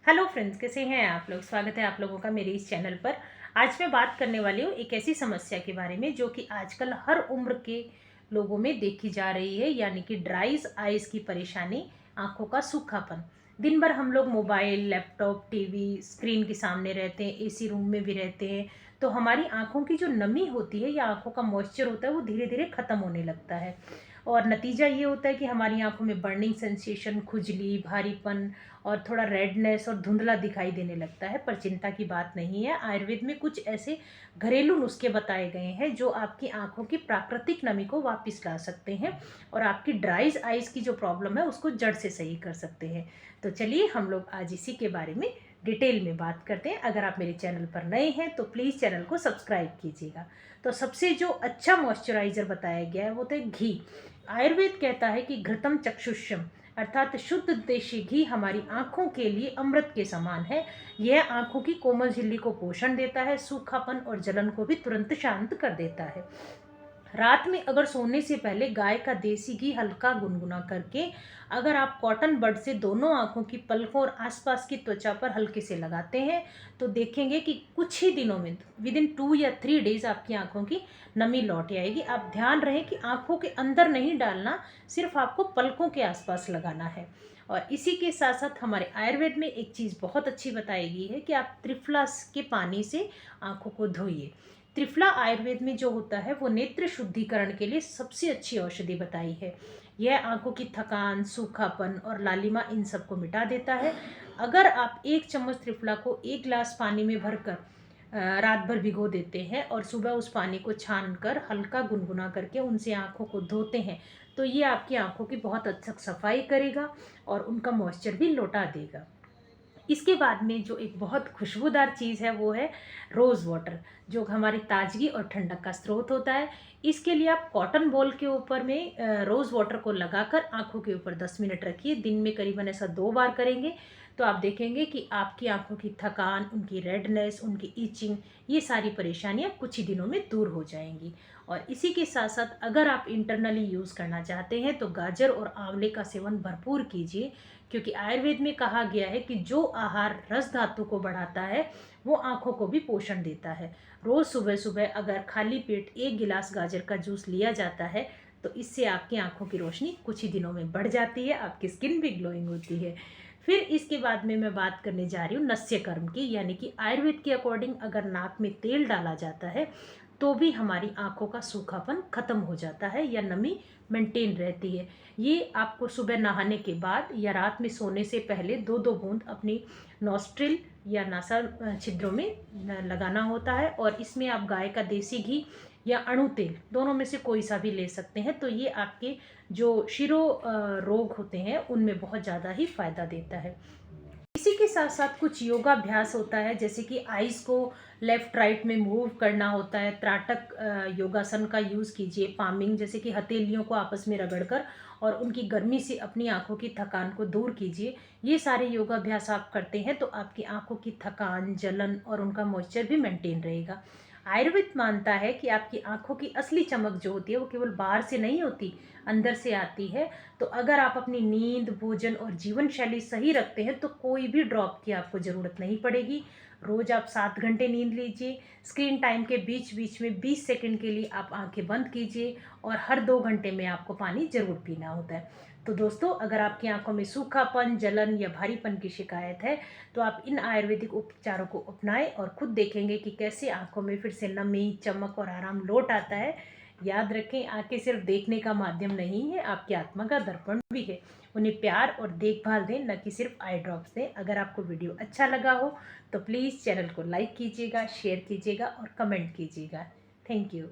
Hello friends, कैसे हैं आप लोग। स्वागत है आप लोगों का मेरे इस चैनल पर। आज मैं बात करने वाली हूँ एक ऐसी समस्या के बारे में जो कि आजकल हर उम्र के लोगों में देखी जा रही है, यानी कि ड्राइज आइज की परेशानी, आंखों का सूखापन। दिन भर हम लोग मोबाइल, लैपटॉप, टीवी स्क्रीन के सामने रहते हैं, एसी रूम में भी रहते हैं, तो हमारी आंखों की जो नमी होती है या आंखों का मॉइस्चर होता है वो धीरे धीरे ख़त्म होने लगता है। और नतीजा ये होता है कि हमारी आंखों में बर्निंग सेंसेशन, खुजली, भारीपन और थोड़ा रेडनेस और धुंधला दिखाई देने लगता है। पर चिंता की बात नहीं है, आयुर्वेद में कुछ ऐसे घरेलू नुस्खे बताए गए हैं जो आपकी आंखों की प्राकृतिक नमी को वापस ला सकते हैं और आपकी ड्राइज आइज की जो प्रॉब्लम है उसको जड़ से सही कर सकते हैं। तो चलिए हम लोग आज इसी के बारे में डिटेल में बात करते हैं। अगर आप मेरे चैनल पर नए हैं तो प्लीज़ चैनल को सब्सक्राइब कीजिएगा। तो सबसे जो अच्छा मॉइस्चराइज़र बताया गया है वो तो है घी। आयुर्वेद कहता है कि घृतम चक्षुष्यम, अर्थात शुद्ध देशी घी हमारी आंखों के लिए अमृत के समान है। यह आंखों की कोमल झिल्ली को पोषण देता है, सूखापन और जलन को भी तुरंत शांत कर देता है। रात में अगर सोने से पहले गाय का देसी घी हल्का गुनगुना करके अगर आप कॉटन बड से दोनों आंखों की पलकों और आसपास की त्वचा पर हल्के से लगाते हैं तो देखेंगे कि कुछ ही दिनों में, विद इन 2 या 3 डेज, आपकी आंखों की नमी लौट आएगी। आप ध्यान रहे कि आंखों के अंदर नहीं डालना, सिर्फ आपको पलकों के आसपास लगाना है। और इसी के साथ साथ हमारे आयुर्वेद में एक चीज़ बहुत अच्छी बताई गई है कि आप त्रिफला के पानी से आंखों को धोइए। त्रिफला आयुर्वेद में जो होता है वो नेत्र शुद्धिकरण के लिए सबसे अच्छी औषधि बताई है। यह आंखों की थकान, सूखापन और लालिमा इन सब को मिटा देता है। अगर आप 1 चम्मच त्रिफला को 1 गिलास पानी में भरकर रात भर भिगो देते हैं और सुबह उस पानी को छान कर हल्का गुनगुना करके उनसे आंखों को धोते हैं तो ये आपकी आंखों की बहुत अच्छा सफाई करेगा और उनका मॉइस्चर भी लौटा देगा। इसके बाद में जो एक बहुत खुशबूदार चीज़ है वो है रोज़ वाटर, जो हमारी ताजगी और ठंडक का स्रोत होता है। इसके लिए आप कॉटन बॉल के ऊपर में रोज़ वाटर को लगाकर आंखों के ऊपर 10 मिनट रखिए। दिन में करीबन ऐसा 2 बार करेंगे तो आप देखेंगे कि आपकी आंखों की थकान, उनकी रेडनेस, उनकी ईचिंग, ये सारी परेशानियां कुछ ही दिनों में दूर हो जाएंगी। और इसी के साथ साथ अगर आप इंटरनली यूज़ करना चाहते हैं तो गाजर और आंवले का सेवन भरपूर कीजिए, क्योंकि आयुर्वेद में कहा गया है कि जो आहार रस धातु को बढ़ाता है वो आंखों को भी पोषण देता है। रोज़ सुबह सुबह अगर खाली पेट 1 गिलास गाजर का जूस लिया जाता है तो इससे आपकी आंखों की रोशनी कुछ ही दिनों में बढ़ जाती है, आपकी स्किन भी ग्लोइंग होती है। फिर इसके बाद में मैं बात करने जा रही हूँ नस्य कर्म की, यानी कि आयुर्वेद के अकॉर्डिंग अगर नाक में तेल डाला जाता है तो भी हमारी आंखों का सूखापन खत्म हो जाता है या नमी मेंटेन रहती है। ये आपको सुबह नहाने के बाद या रात में सोने से पहले 2-2 बूंद अपनी नॉस्ट्रिल या नासा छिद्रों में लगाना होता है। और इसमें आप गाय का देसी घी या अणु तेल, दोनों में से कोई सा भी ले सकते हैं। तो ये आपके जो शिरो रोग होते हैं उनमें बहुत ज़्यादा ही फायदा देता है। इसी के साथ साथ कुछ योगाभ्यास होता है, जैसे कि आइज़ को लेफ़्ट राइट में मूव करना होता है। त्राटक योगासन का यूज़ कीजिए। पामिंग, जैसे कि हथेलियों को आपस में रगड़कर और उनकी गर्मी से अपनी आंखों की थकान को दूर कीजिए। ये सारे योगाभ्यास आप करते हैं तो आपकी आंखों की थकान, जलन और उनका मॉइस्चर भी मेंटेन रहेगा। आयुर्वेद मानता है कि आपकी आंखों की असली चमक जो होती है वो केवल बाहर से नहीं होती, अंदर से आती है। तो अगर आप अपनी नींद, भोजन और जीवन शैली सही रखते हैं तो कोई भी ड्रॉप की आपको ज़रूरत नहीं पड़ेगी। रोज़ आप 7 घंटे नींद लीजिए। स्क्रीन टाइम के बीच बीच में 20 सेकंड के लिए आप आंखें बंद कीजिए और हर 2 घंटे में आपको पानी ज़रूर पीना होता है। तो दोस्तों, अगर आपकी आंखों में सूखापन, जलन या भारीपन की शिकायत है तो आप इन आयुर्वेदिक उपचारों को अपनाएं और खुद देखेंगे कि कैसे आंखों में फिर से नमी, चमक और आराम लौट आता है। याद रखें, आंखें सिर्फ देखने का माध्यम नहीं है, आपकी आत्मा का दर्पण भी है। उन्हें प्यार और देखभाल दें, न कि सिर्फ आई ड्रॉप्स दें। अगर आपको वीडियो अच्छा लगा हो तो प्लीज़ चैनल को लाइक कीजिएगा, शेयर कीजिएगा और कमेंट कीजिएगा। Thank you.